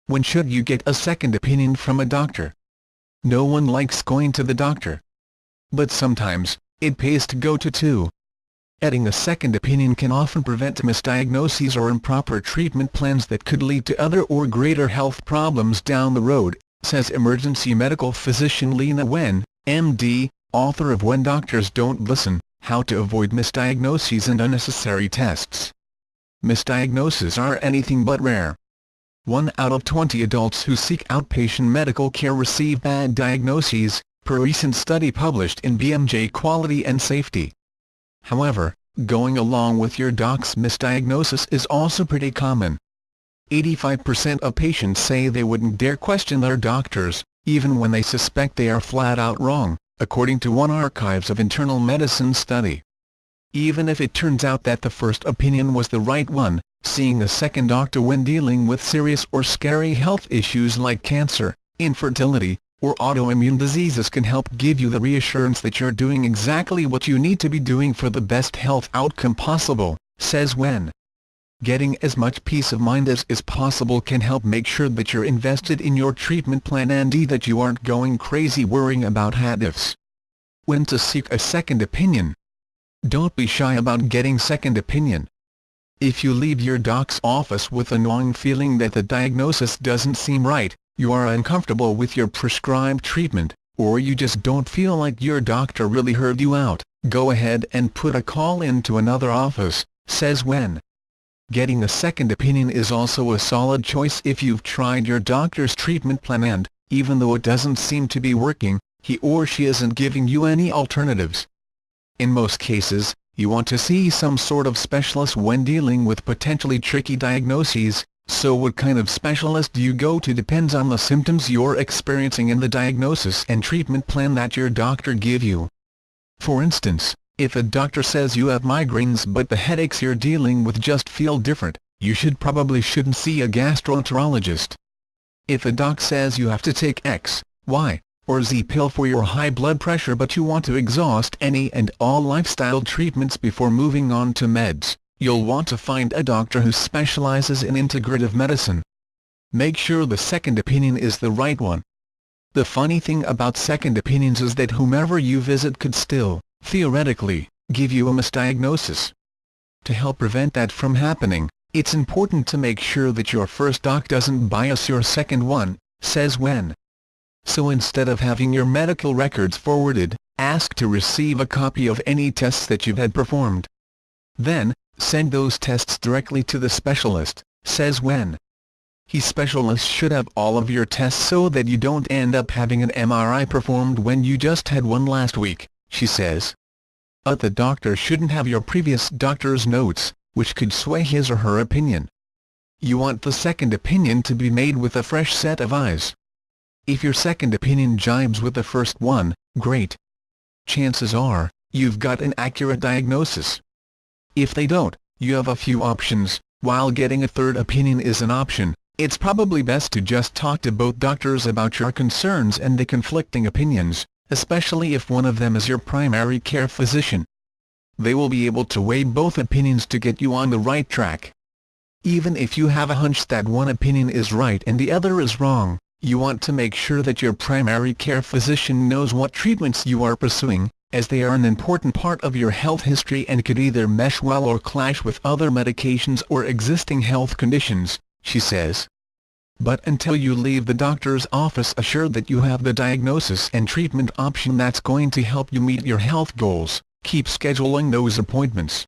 When should you get a second opinion from a doctor? No one likes going to the doctor. But sometimes, it pays to go to two. Getting a second opinion can often prevent misdiagnoses or improper treatment plans that could lead to other or greater health problems down the road, says emergency medical physician Lena Wen, MD, author of When Doctors Don't Listen, How to Avoid Misdiagnoses and Unnecessary Tests. Misdiagnoses are anything but rare. 1 out of 20 adults who seek outpatient medical care receive bad diagnoses, per a recent study published in BMJ Quality and Safety. However, going along with your doc's misdiagnosis is also pretty common. 85% of patients say they wouldn't dare question their doctors, even when they suspect they are flat-out wrong, according to one Archives of Internal Medicine study. Even if it turns out that the first opinion was the right one, seeing a second doctor when dealing with serious or scary health issues like cancer, infertility, or autoimmune diseases can help give you the reassurance that you're doing exactly what you need to be doing for the best health outcome possible, says Wen. Getting as much peace of mind as is possible can help make sure that you're invested in your treatment plan and that you aren't going crazy worrying about what-ifs. When to seek a second opinion. Don't be shy about getting second opinion. If you leave your doc's office with a gnawing feeling that the diagnosis doesn't seem right, you are uncomfortable with your prescribed treatment, or you just don't feel like your doctor really heard you out, go ahead and put a call in to another office, says Wen. Getting a second opinion is also a solid choice if you've tried your doctor's treatment plan and, even though it doesn't seem to be working, he or she isn't giving you any alternatives. In most cases, you want to see some sort of specialist when dealing with potentially tricky diagnoses, so what kind of specialist you go to depends on the symptoms you're experiencing and the diagnosis and treatment plan that your doctor give you. For instance, if a doctor says you have migraines but the headaches you're dealing with just feel different, you shouldn't see a gastroenterologist. If a doc says you have to take X, Y, or Z pill for your high blood pressure but you want to exhaust any and all lifestyle treatments before moving on to meds, you'll want to find a doctor who specializes in integrative medicine. Make sure the second opinion is the right one. The funny thing about second opinions is that whomever you visit could still, theoretically, give you a misdiagnosis. To help prevent that from happening, it's important to make sure that your first doc doesn't bias your second one, says Wen. So instead of having your medical records forwarded, ask to receive a copy of any tests that you've had performed. Then, send those tests directly to the specialist, says Wen. His specialist should have all of your tests so that you don't end up having an MRI performed when you just had one last week, she says. But the doctor shouldn't have your previous doctor's notes, which could sway his or her opinion. You want the second opinion to be made with a fresh set of eyes. If your second opinion jibes with the first one, great. Chances are, you've got an accurate diagnosis. If they don't, you have a few options. While getting a third opinion is an option, it's probably best to just talk to both doctors about your concerns and the conflicting opinions, especially if one of them is your primary care physician. They will be able to weigh both opinions to get you on the right track. Even if you have a hunch that one opinion is right and the other is wrong, you want to make sure that your primary care physician knows what treatments you are pursuing, as they are an important part of your health history and could either mesh well or clash with other medications or existing health conditions, she says. But until you leave the doctor's office assured that you have the diagnosis and treatment option that's going to help you meet your health goals, keep scheduling those appointments.